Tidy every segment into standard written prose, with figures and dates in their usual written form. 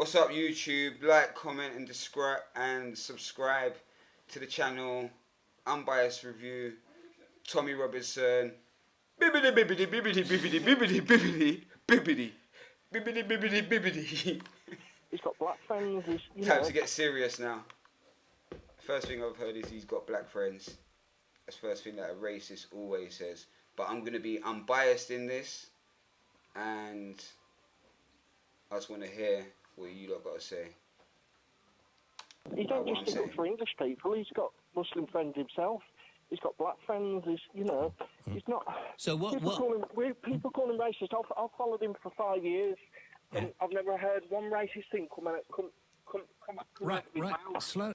What's up, YouTube? Like, comment, and subscribe to the channel. Unbiased review. Tommy Robinson. Bibbidi bibbidi bibbidi bibbidi bibbidi bibbidi bibbidi bibbidi bibbidi bibbidi. He's got black friends. Time to get serious now. First thing I've heard is he's got black friends. That's the first thing that a racist always says. But I'm going to be unbiased in this, and I just want to hear what you lot got to say. He don't just stick up for English people. He's got Muslim friends himself. He's got black friends. He's not. So what? People call him racist. I've followed him for 5 years, and I've never heard one racist thing come out Right. of his mouth. Slow.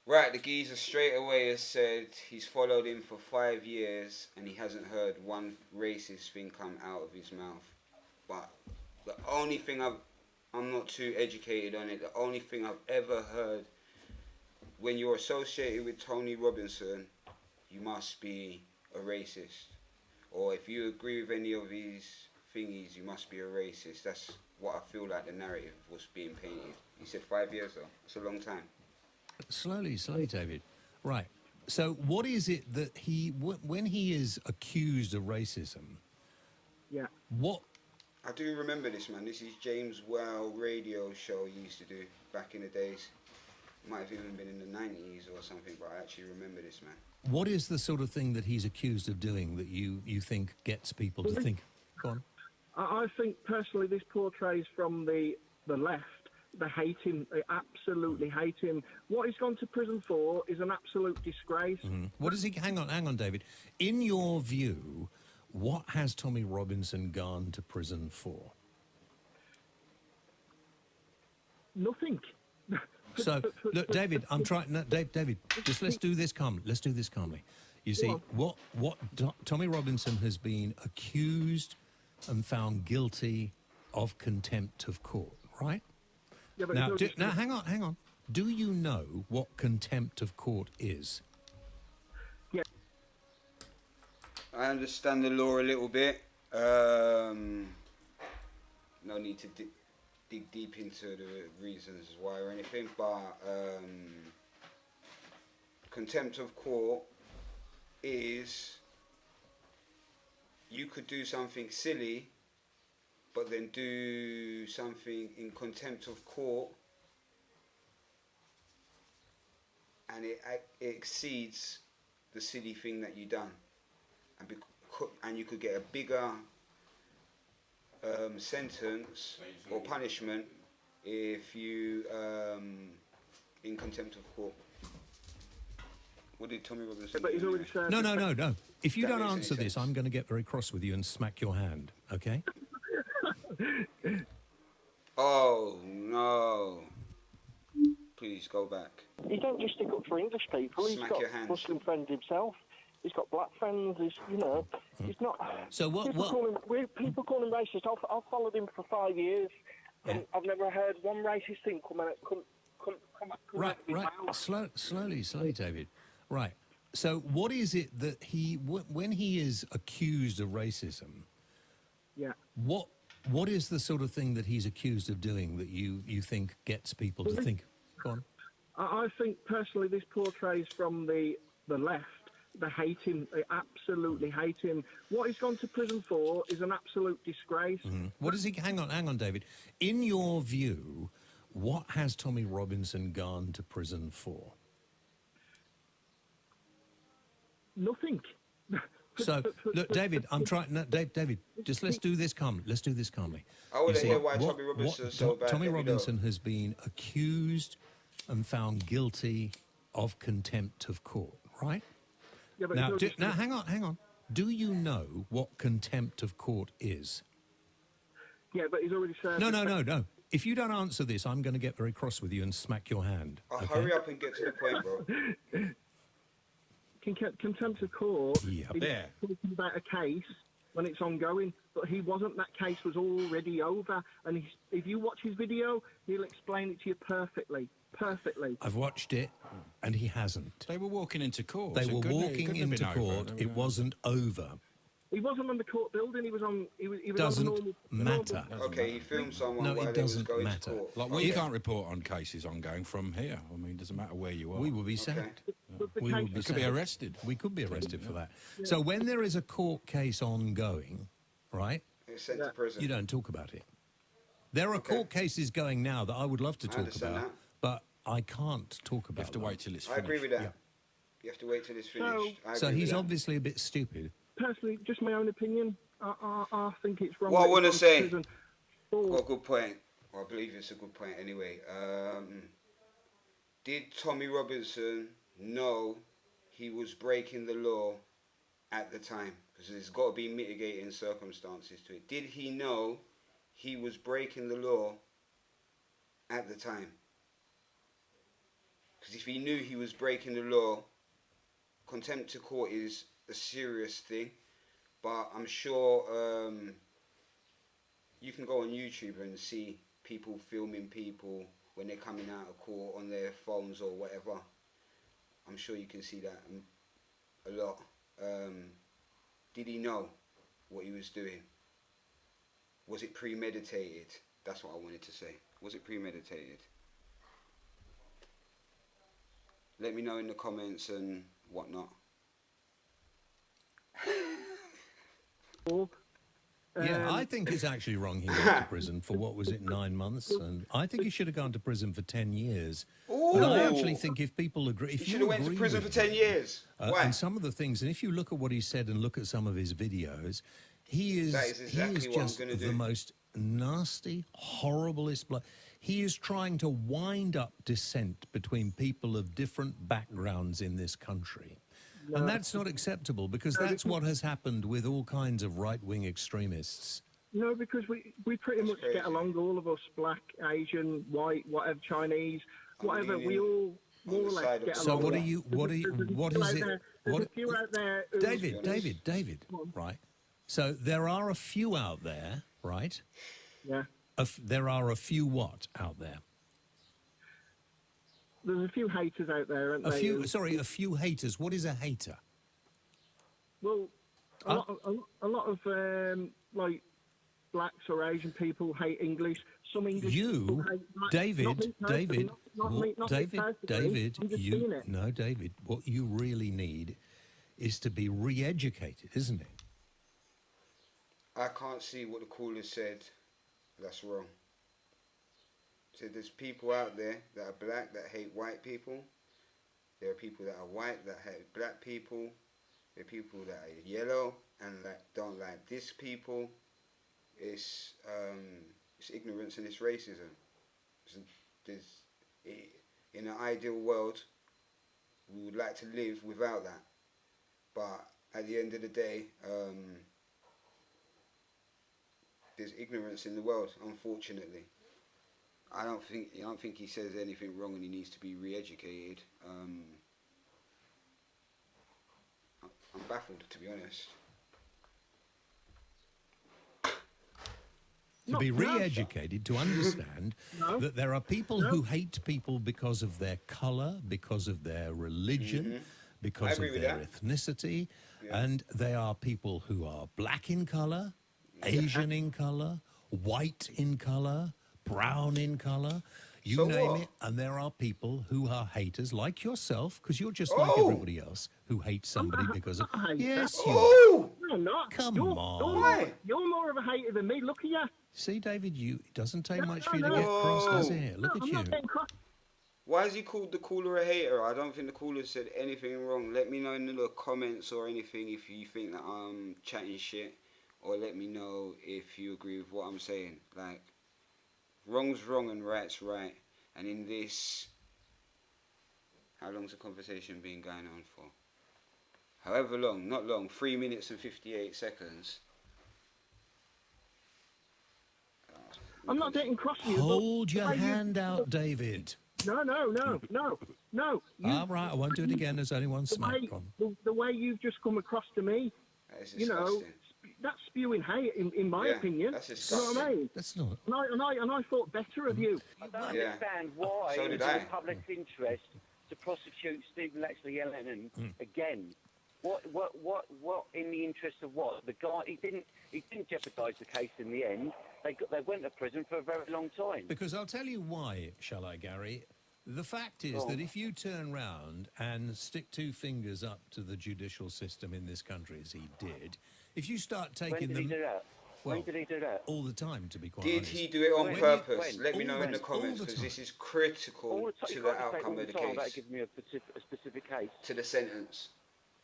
Right, the geezer straight away has said he's followed him for 5 years and he hasn't heard one racist thing come out of his mouth. But the only thing I'm not too educated on it, the only thing I've ever heard, when you're associated with Tony Robinson, you must be a racist. Or if you agree with any of his thingies, you must be a racist. That's what I feel like the narrative was being painted. He said 5 years though, it's a long time. Slowly, David. Right. So what is it that when he is accused of racism? Yeah. What? I do remember this, man. This is James Well radio show he used to do back in the days. Might have even been in the 90s or something, but I actually remember this, man. What is the sort of thing that he's accused of doing that you think gets people to think? Go on. I think personally, this portrays from the left. They hate him. They absolutely hate him. What he's gone to prison for is an absolute disgrace. Mm-hmm. What is he? Hang on, David. In your view, what has Tommy Robinson gone to prison for? Nothing. So, look, David, I'm trying. No, David, just let's do this calmly. You see, what Tommy Robinson has been accused and found guilty of contempt of court, right? Yeah, but now, hang on. Do you know what contempt of court is? Yeah. I understand the law a little bit. No need to dig deep into the reasons why or anything, but contempt of court is you could do something silly but then do something in contempt of court and it exceeds the silly thing that you done, and you could get a bigger sentence or punishment if you in contempt of court. What did Tommy Robinson But he's already said No. If you don't answer this, I'm going to get very cross with you and smack your hand, okay? Oh no! Please go back. He don't just stick up for English people. He's got Muslim friends himself. He's got black friends. He's not. So what? People call him racist. I've followed him for 5 years, and I've never heard one racist thing come out Right. of his mouth. Slowly, David. Right. So what is it that when he is accused of racism? Yeah. What is the sort of thing that he's accused of doing that you think gets people to think? Go on. I think personally, this portrays from the left. They hate him. They absolutely hate him. What he's gone to prison for is an absolute disgrace. Mm-hmm. What is he? Hang on, David. In your view, what has Tommy Robinson gone to prison for? Nothing. So, look, David, I'm trying. No, David, just let's do this calmly. I want to hear why Tommy Robinson is so bad. Tommy Robinson has been accused and found guilty of contempt of court, right? Yeah, but Now, hang on. Do you know what contempt of court is? Yeah, but he's already said. No. If you don't answer this, I'm going to get very cross with you and smack your hand. Okay? Hurry up and get to the point, bro. Contempt of court Yeah, is there. talking about a case when it's ongoing, but he wasn't. That case was already over, and if you watch his video, he'll explain it to you perfectly. I've watched it, and he hasn't. They were walking into court. They were walking into court. It wasn't over. He wasn't on the court building. He was on. He was Doesn't on normal. matter. Okay, he filmed someone No, while it they was doesn't going matter. to court. Like we can't report on cases ongoing from here. I mean, it doesn't matter where you are. We will be sacked. But the We case- will be You could be sacked. arrested. We could be arrested for that. So when there is a court case ongoing, right, He's sent to prison. you don't talk about it. There are court cases going now that I would love to talk understand about, that. but I can't talk about You have to them. wait till it's I finished. agree with that. Yeah. You have to wait till it's finished. I So agree he's with that. obviously a bit stupid. Personally, just my own opinion. I think it's wrong. What I that wanna he's gone say- prison for- Well, good point. Well, I believe it's a good point anyway. Did Tommy Robinson know he was breaking the law at the time? Because there's got to be mitigating circumstances to it. Did he know he was breaking the law at the time? Because if he knew he was breaking the law, contempt to court is a serious thing. But I'm sure you can go on YouTube and see people filming people when they're coming out of court on their phones or whatever. I'm sure you can see that a lot. Did he know what he was doing? Was it premeditated? That's what I wanted to say. Was it premeditated? Let me know in the comments and whatnot. Yeah, I think it's actually wrong he went to prison for, what was it, 9 months? And I think he should have gone to prison for 10 years. And I actually think if people agree... If He you should have went to agree prison with for 10 me, years. Why? And some of the things, and if you look at what he said and look at some of his videos, he is, That is exactly he is what I'm just gonna the do. most nasty, horriblest blood. He is trying to wind up dissent between people of different backgrounds in this country. And that's not acceptable, because that's what has happened with all kinds of right-wing extremists. No, because we pretty much crazy. get along, all of us, black, Asian, white, whatever, Chinese, I'm whatever. leaning We all more on or the less side of get the along. So what There's are you, what are you, what is it? There's What, a few out there who- David, right? So there are a few out there, right? Yeah. There are a few what out there? There's a few haters out there, aren't A they? few, sorry, a few haters. What is a hater? Well, a lot of like blacks or Asian people hate English. Some English people You, hate black. David, Not me personally, David, not me David, personally. David, I'm just you, seeing it. no, David, what you really need is to be re-educated, isn't it? I can't see what the caller said. That's wrong. So there's people out there that are black that hate white people. There are people that are white that hate black people. There are people that are yellow and that don't like this people. It's ignorance and it's racism. In an ideal world, we would like to live without that. But at the end of the day, there's ignorance in the world, unfortunately. I don't think he says anything wrong and he needs to be re-educated. I'm baffled, to be honest. To be re-educated, to understand that there are people who hate people because of their colour, because of their religion, because of agree with their that. ethnicity, and they are people who are black in colour, Asian in colour, white in colour, brown in colour, you So name what? it, and there are people who are haters like yourself, because you're just like Oh! everybody else, who hate somebody because of... I hate Yes, that. you... Oh! No, I'm not. Come you're, on. Why? You're more of a hater than me. Look at you. See, David, it doesn't take No, much no, for you to no. get cross, does Oh. it? Look No, at I'm you. not getting cross. Why has he called the caller a hater? I don't think the caller said anything wrong. Let me know in the comments or anything if you think that I'm chatting shit, or let me know if you agree with what I'm saying. Like, wrong's wrong and right's right. And in this, how long's the conversation been going on for? However long, not long, 3 minutes and 58 seconds. I'm not getting cross with you. but Hold your the way you- hand out, David. No. You, All right, I won't do it again. There's only one the way, smack on. the way you've just come across to me, That is you know, disgusting. that's spewing hate, in my Yeah, opinion. that's You know what I disgusting. mean? That's not... And I thought better of you. I don't Yeah. understand why So it's did in I. the public's interest to prosecute Stephen Lexley Lennon again. What? In the interest of what? The guy, he didn't jeopardise the case in the end. They went to prison for a very long time. Because I'll tell you why, shall I, Gary? The fact is that if you turn round and stick two fingers up to the judicial system in this country, as he did, if you start taking When did them... he do that? Well, when did he do that? All the time, to be quite Did honest. he do it on purpose? Let me know in the all comments, the because time. this is critical to the outcome of the case. Without giving me a specific case. To the sentence.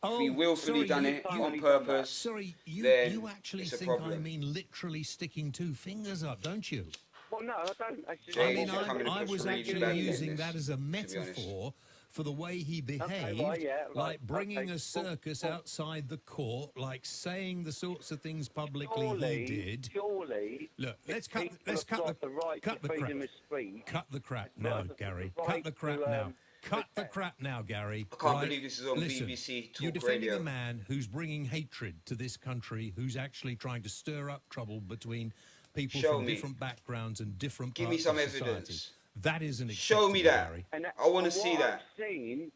Oh, If he willfully done it on purpose, Sorry, then you actually it's a think I problem. mean literally sticking two fingers up, don't you? Well, no, I don't. Actually, James, I you're mean, coming I across was really actually bad in using this, that as a to be honest. metaphor for the way he behaved, right, like bringing okay. a circus outside the court, like saying the sorts of things publicly he did. Surely, Look, let's people cut have got the right cut to the crap. freedom of speech. Cut the crap Well, now, the Gary. right Cut the crap to, now. Cut the crap now, Gary. I can't right? believe this is on Listen, BBC you're Talk defending Radio. a man who's bringing hatred to this country, who's actually trying to stir up trouble between people Show from me. different backgrounds and different Give parts me some of society. evidence. That isn't Show me acceptable, that. Gary. And I want to from see what that. I've seen,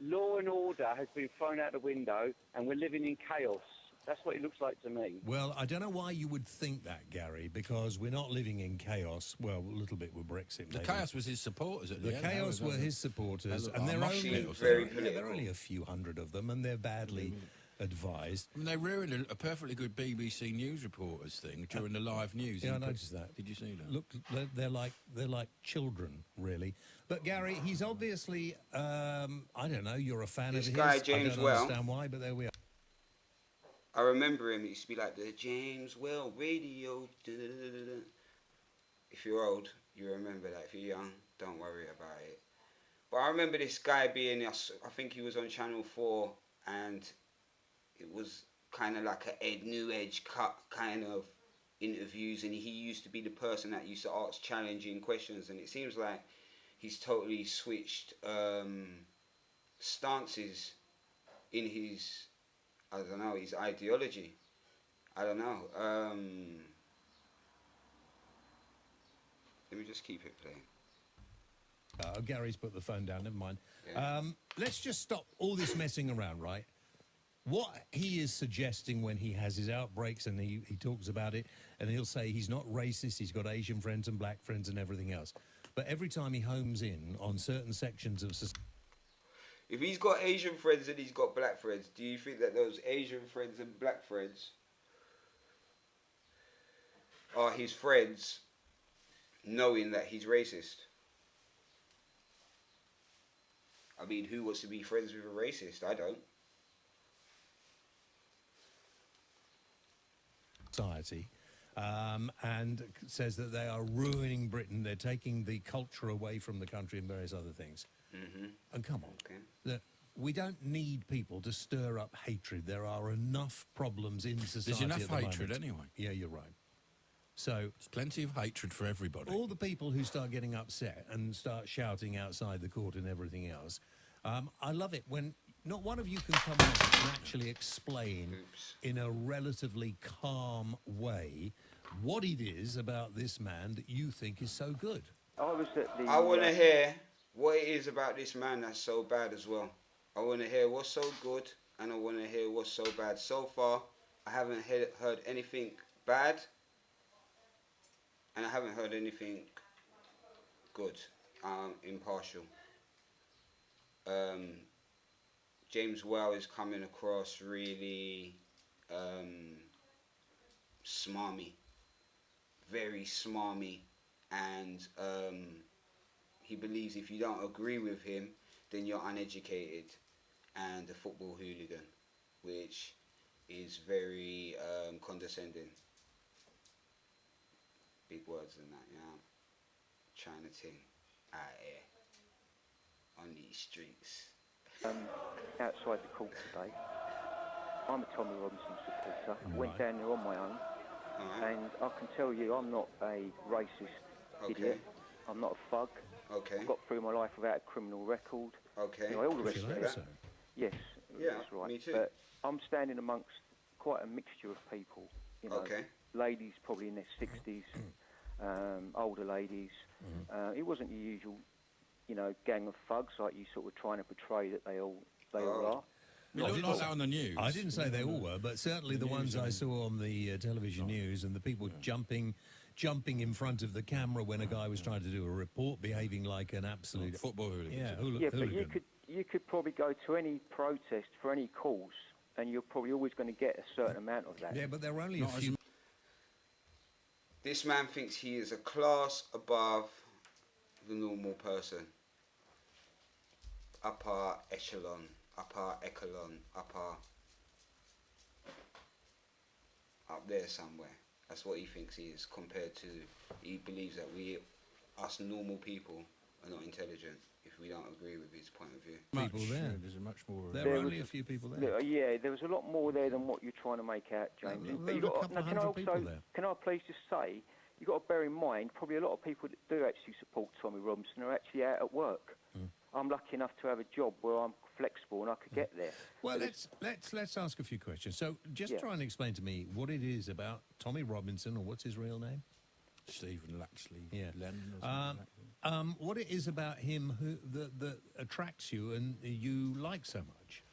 law and order has been thrown out the window, and we're living in chaos. That's what it looks like to me. Well, I don't know why you would think that, Gary, because we're not living in chaos. Well, a little bit with Brexit. The maybe. chaos was his supporters at the The end. chaos were his supporters, and they're mushy only little very thing. political. they're only a few hundred of them, and they're badly advised. I mean, they ruined a perfectly good BBC News reporters thing during the live news. Yeah, I in Britain. noticed that. Did you see that? Look, they're like children, really. But Gary, he's obviously I don't know. You're a fan This of guy, his. James I don't Well. understand why, but there we are. I remember him. It used to be like the James Well radio. Da-da-da-da-da. If you're old, you remember that. If you're young, don't worry about it. But I remember this guy being, I think he was on Channel 4, and it was kind of like a New Age cut kind of interviews, and he used to be the person that used to ask challenging questions, and it seems like he's totally switched stances in his, I don't know, his ideology. I don't know. Let me just keep it playing. Gary's put the phone down. Never mind. Yeah. Let's just stop all this messing around, right? What he is suggesting when he has his outbreaks and he talks about it, and he'll say he's not racist, he's got Asian friends and black friends and everything else. But every time he homes in on certain sections of society, If he's got Asian friends and he's got black friends, do you think that those Asian friends and black friends are his friends knowing that he's racist? I mean, who wants to be friends with a racist? I don't. and says that they are ruining Britain, they're taking the culture away from the country and various other things. Mm-hmm. And come on, Okay. look, we don't need people to stir up hatred. There are enough problems in society. There's enough at the hatred moment. anyway. Yeah, you're right. So There's plenty of hatred for everybody. all the people who start getting upset and start shouting outside the court and everything else, I love it when not one of you can come out and actually explain in a relatively calm way what it is about this man that you think is so good. I was at the. I want to hear what it is about this man that's so bad as well. I want to hear what's so good, and I want to hear what's so bad. So far, I haven't heard anything bad, and I haven't heard anything good, impartial. James Well is coming across really smarmy, very smarmy, and he believes if you don't agree with him, then you're uneducated and a football hooligan, which is very condescending. Big words in that, you know. China ting out here on these streets. Outside the court today. I'm a Tommy Robinson supporter. Right. Went down there on my own, Alright, and I can tell you I'm not a racist okay, idiot. I'm not a thug. okay, I've got through my life without a criminal record. okay. You know, all the rest of Feel it. that, so. Yes, Yeah, that's right. me too. But I'm standing amongst quite a mixture of people. You know, Okay, ladies probably in their 60s, older ladies. It wasn't your usual, you know, gang of thugs like you sort of trying to portray that they all Oh. are. It looked like that on the news. I didn't say they all were, but certainly the ones I saw on the television news and the people jumping in front of the camera when a guy was trying to do a report, behaving like an absolute football hooligan. Yeah, Yeah, but hooligan. you could probably go to any protest for any cause, and you're probably always going to get a certain amount of that. Yeah, but there are only a few. This man thinks he is a class above the normal person. Upper echelon, up there somewhere. That's what he thinks he is compared to, he believes that us normal people are not intelligent if we don't agree with his point of view. People there. There's a much more. There are only a few people there. Yeah, there was a lot more there than what you're trying to make out, James. There were a couple of hundred people there. Can I please just say, you've got to bear in mind, probably a lot of people that do actually support Tommy Robinson are actually out at work. I'm lucky enough to have a job where I'm flexible and I could get there. Well, let's ask a few questions. So, just try and explain to me what it is about Tommy Robinson, or what's his real name? Stephen Laxley. Yeah. Lennon or something like that. What it is about him that attracts you and you like so much?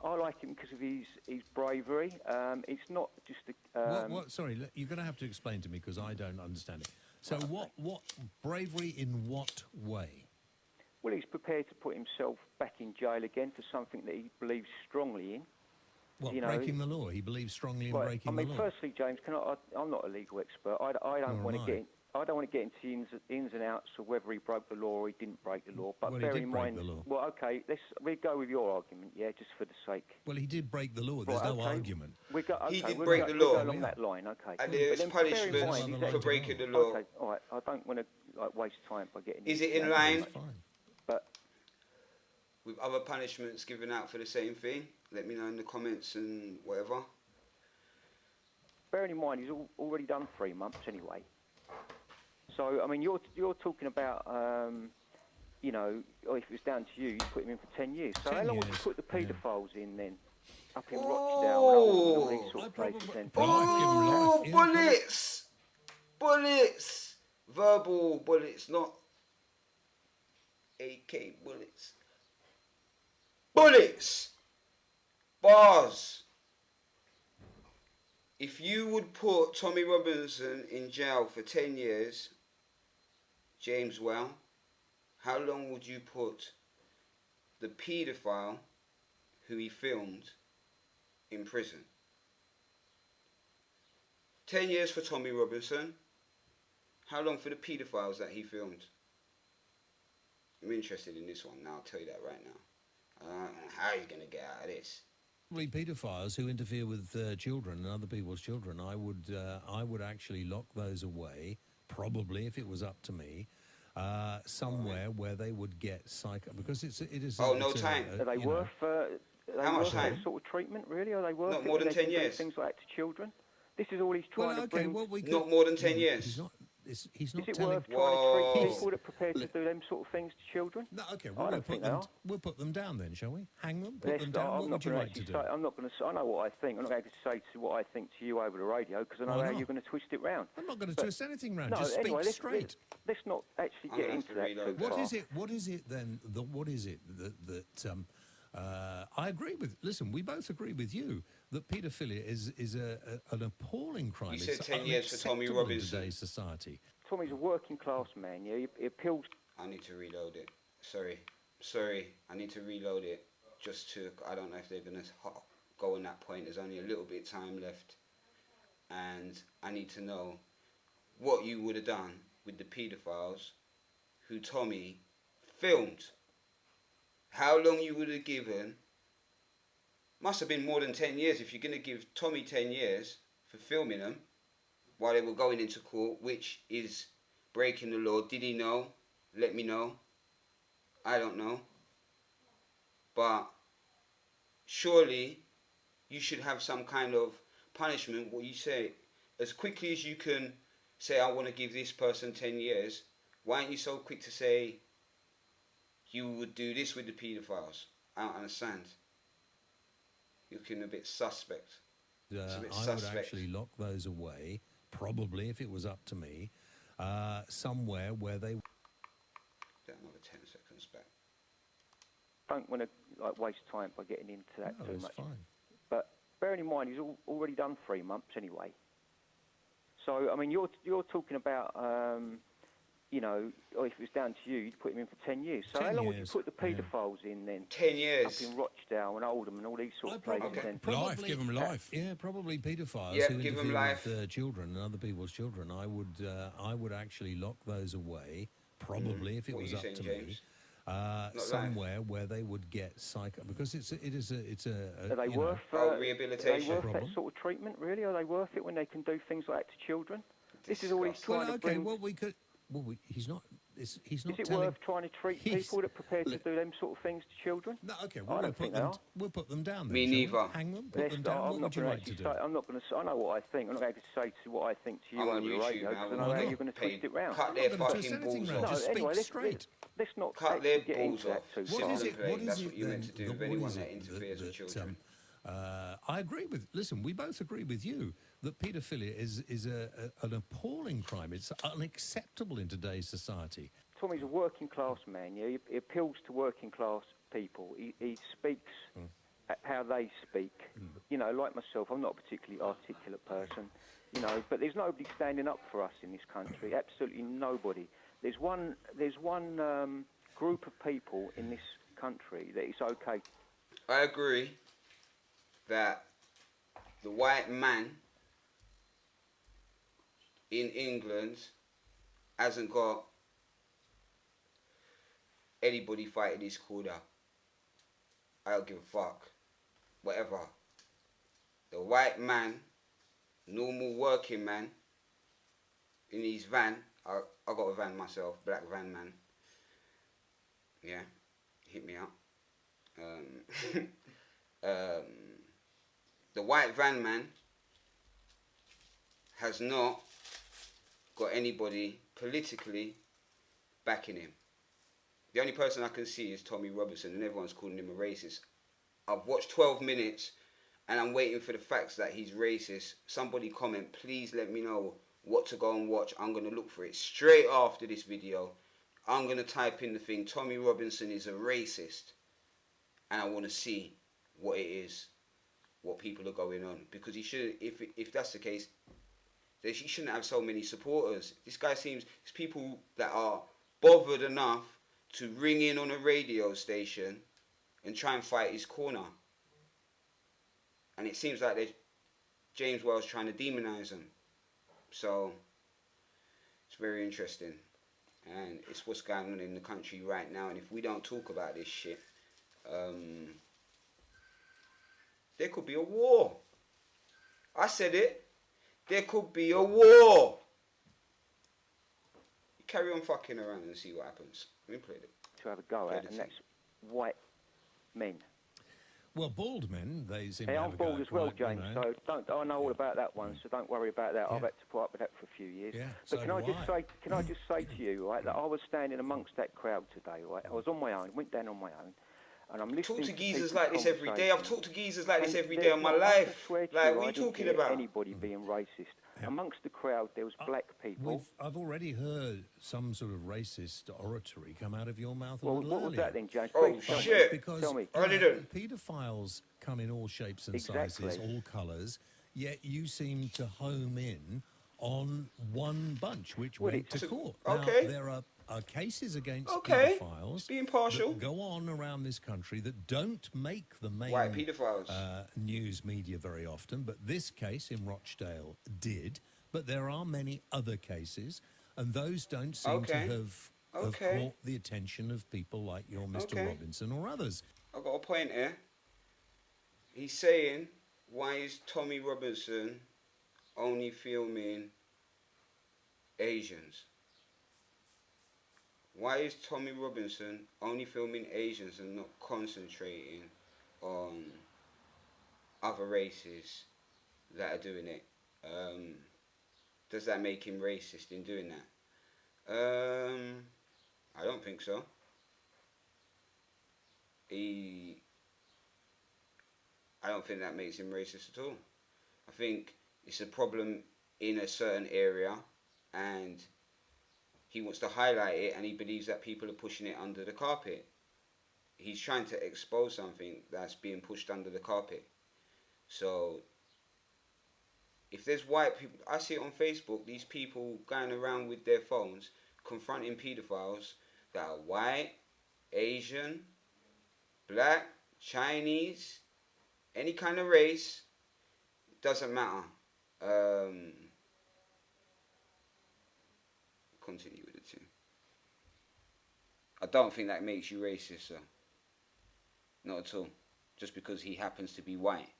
I like him because of his bravery. It's not just a... Sorry, you're going to have to explain to me because I don't understand it. So what bravery in what way? Well, he's prepared to put himself back in jail again for something that he believes strongly in. What, breaking the law? He believes strongly in breaking the law. Firstly, James, I'm not a legal expert. I don't want to get into the ins and outs of whether he broke the law or he didn't break the law. But bear in mind, well, okay, we go with your argument, just for the sake. Well, he did break the law. There's no argument. He did break the law. We'll go along that line, okay. And there's punishment for breaking the law. Okay, all right. I don't want to waste time by getting. Is it in line? But with other punishments given out for the same thing? Let me know in the comments and whatever. Bearing in mind, he's already done 3 months anyway. So, I mean, you're talking about, if it was down to you, you'd put him in for 10 years. So how long would you put the paedophiles in then? Up in Rochdale and all these sort of places then? Oh, bullets! Bullets! Verbal bullets, not AK bullets. Bullets! Bars! If you would put Tommy Robinson in jail for 10 years, James Well, how long would you put the paedophile who he filmed in prison? 10 years for Tommy Robinson. How long for the paedophiles that he filmed? I'm interested in this one now, I'll tell you that right now. I don't know how he's going to get out of this. Probably paedophiles who interfere with children and other people's children. I would actually lock those away, probably, if it was up to me, somewhere where they would get because it is. Oh, no time. Are they worth? How much time? That sort of treatment, really? Are they worth? Not more than 10 years. Things like that to children. This is all he's trying to bring. Not more than 10 years. He's not is it telling. worth trying to treat people that are prepared to do them sort of things to children? No, okay. We'll put them down then, shall we? Hang them. Put them down. What would you like to do? I'm not going to. I know what I think. I'm not going to say what I think to you over the radio because I know how you're going to twist it round. I'm not going to twist anything round. No, just anyway, speak straight. Let's not actually get into that too far. What is it then? What is it that I agree with? Listen, we both agree with you that paedophilia is an appalling crime. You said 10 years for Tommy Robinson. In today's society. Tommy's a working class man. Yeah, he appeals. I need to reload it. Sorry. I need to reload it. I don't know if they're gonna go on that point. There's only a little bit of time left, and I need to know what you would have done with the paedophiles who Tommy filmed. How long you would have given? Must have been more than 10 years if you're going to give Tommy 10 years for filming them while they were going into court, which is breaking the law. Did he know? Let me know. I don't know. But surely you should have some kind of punishment. What you say, as quickly as you can say, I want to give this person 10 years, why aren't you so quick to say you would do this with the paedophiles? I don't understand. You're looking a bit suspect. I would actually lock those away, probably, if it was up to me, somewhere where they... Get another 10 seconds back. don't want to like waste time by getting into that No, too it's much. fine. But bearing in mind, he's already done 3 months anyway. So I mean, you're talking about. You know, or if it was down to you, you'd put him in for 10 years. So 10 how long would you years, put the paedophiles in then? 10 years. Up in Rochdale and Oldham and all these sort of places then? Life, give them life. Yeah, probably paedophiles Yeah, who give 'em interfere life. with children and other people's children. I would actually lock those away, probably if it What was you up saying, to James? me, life. somewhere where they would get psycho, because it's a Are they you worth know, are they rehabilitation. worth that Problem. sort of treatment, really? Are they worth it when they can do things like that to children? This is all he's Disgusting. trying well, to okay, bring. well we could. Well, he's not. He's not Is it telling. worth trying to treat he's- people that are prepared to look- do them sort of things to children? No, okay. I Well, don't think they are. we'll put them down. Then, Me shall we? neither. Hang them. Put Let's them not- down. I'm What not would you gonna like to actually do? say. I'm not going to. I know what I think. I'm not going to say to what I think to you I'm on over the YouTube radio now. because I know Why how not? you're going to twist it round. Cut I'm their not gonna twist fucking anything balls round. off. Just anyway, speak straight. Let's not Cut their get into balls that off. too What far. is it? What is That's it what you're meant to then do with what anyone is that it interferes with children. I agree with. Listen, we both agree with you that paedophilia is an appalling crime. It's unacceptable in today's society. Tommy's a working class man. Yeah, he appeals to working class people. He speaks how they speak. You know, like myself, I'm not a particularly articulate person. You know, but there's nobody standing up for us in this country. Absolutely nobody. There's one group of people in this country that it's okay. I agree that the white man in England hasn't got anybody fighting his corner. I don't give a fuck. Whatever. The white man, normal working man, in his van, I got a van myself, black van man. Yeah, hit me up. The white van man has not got anybody politically backing him. The only person I can see is Tommy Robinson, and everyone's calling him a racist. I've watched 12 minutes and I'm waiting for the facts that he's racist. Somebody comment, please let me know what to go and watch. I'm going to look for it straight after this video. I'm going to type in the thing, Tommy Robinson is a racist. And I want to see what it is, what people are going on. Because he should, if that's the case, he shouldn't have so many supporters. This guy seems, it's people that are bothered enough to ring in on a radio station and try and fight his corner. And it seems like James Wells trying to demonize him. So, it's very interesting. And it's what's going on in the country right now. And if we don't talk about this shit, there could be a war. I said it. There could be a war. You carry on fucking around and see what happens. Let me play it. To have a go at, and that's white men. Well, bald men, they seem to Hey, have I'm a go bald at as well, quite, you James. know. So I know all about that one. So don't worry about that. I've had to put up with that for a few years. Yeah, But so can I do just say to you, right, that I was standing amongst that crowd today, right? I was on my own, went down on my own, and I'm listening Talk to geezers people's like this every day. I've conversations. talked to geezers like this And every day there's of my not- I can life. swear to Like, you, what I are you didn't talking hear about? Anybody being racist amongst the crowd? There was black people. I've already heard some sort of racist oratory come out of your mouth a Well, little what was earlier. that then, James? Oh, Please tell me. shit. Because Tell me. I didn't. paedophiles come in all shapes and Exactly. sizes, all colours, yet you seem to home in on one bunch which Well, went it's- to court. Okay. Now, there are cases against Okay. paedophiles It's being partial. that go on around this country that don't make the main White paedophiles. news media very often, but this case in Rochdale did. But there are many other cases, and those don't seem Okay. to have Okay. caught the attention of people like your Mr. Okay. Robinson or others. I've got a point here. He's saying, why is Tommy Robinson only filming Asians? Why is Tommy Robinson only filming Asians and not concentrating on other races that are doing it? Does that make him racist in doing that? I don't think so. I don't think that makes him racist at all. I think it's a problem in a certain area and he wants to highlight it and he believes that people are pushing it under the carpet. he's trying to expose something that's being pushed under the carpet. So if there's white people, I see it on Facebook, these people going around with their phones confronting pedophiles that are white, Asian, black, Chinese, any kind of race, doesn't matter. Continue with the two. I don't think that makes you racist, sir. Not at all. Just because he happens to be white.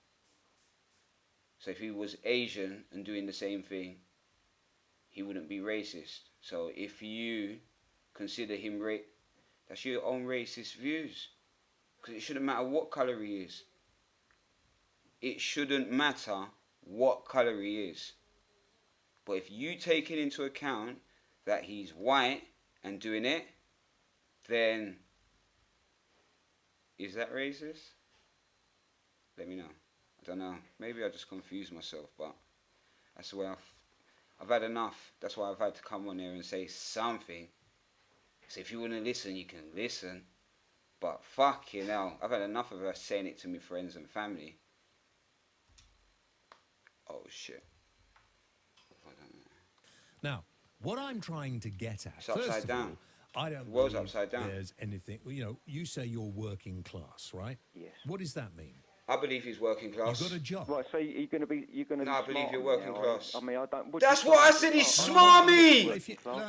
So if he was Asian and doing the same thing, he wouldn't be racist. So if you consider him that's your own racist views. Because it shouldn't matter what colour he is. It shouldn't matter what colour he is. But if you take it into account that he's white and doing it, then is that racist? Let me know. I don't know. Maybe I just confused myself, but that's the way I've had enough. That's why I've had to come on there and say something. So if you want to listen, you can listen. But fucking hell, I've had enough of us saying it to my friends and family. Oh shit. I don't know. Now, what I'm trying to get at, it's upside down. I don't the world's believe upside down. There's anything, you know, you say you're working class, right? Yes. What does that mean? I believe he's working class. You've got a job. Right, so you're going to be. No, I believe you're working class. I mean, I don't. That's what I said. He's smarmy.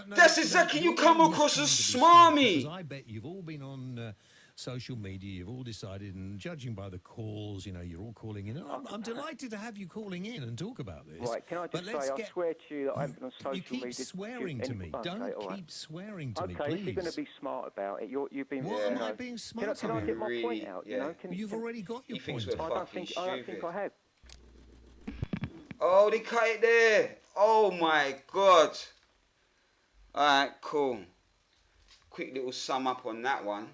That's exactly you come across as smarmy. Because I bet you've all been on social media. You've all decided, and judging by the calls, you know, you're all calling in. I'm delighted to have you calling in and talk about this. Right, can I just say, I swear to you that I haven't been on social media. You keep swearing to me. Don't keep swearing to me, please. Okay, if you're going to be smart about it, you've been. What am I being smart about? Can I get my point out? Yeah. You know, You've already got your point. I don't think I have. Oh, they cut it there. Oh my god. Alright, cool. Quick little sum up on that one.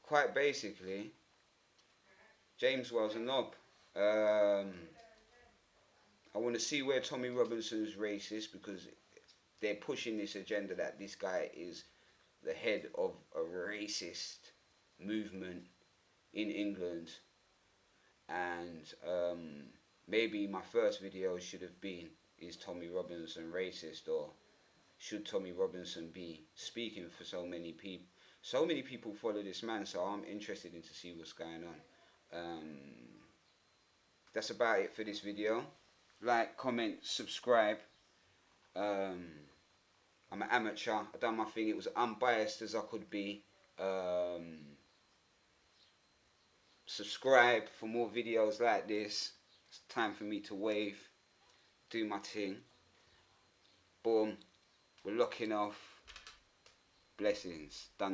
Quite basically, James Wells a knob. I want to see where Tommy Robinson's racist, because they're pushing this agenda that this guy is the head of a racist movement in England. And maybe my first video should have been, is Tommy Robinson racist, or should Tommy Robinson be speaking for so many people? So many people follow this man, so I'm interested in to see what's going on. That's about it for this video. Like, comment, subscribe. I'm an amateur. I done my thing. It was unbiased as I could be. Subscribe for more videos like this. It's time for me to wave, do my thing. Boom. We're locking off. Blessings. Done.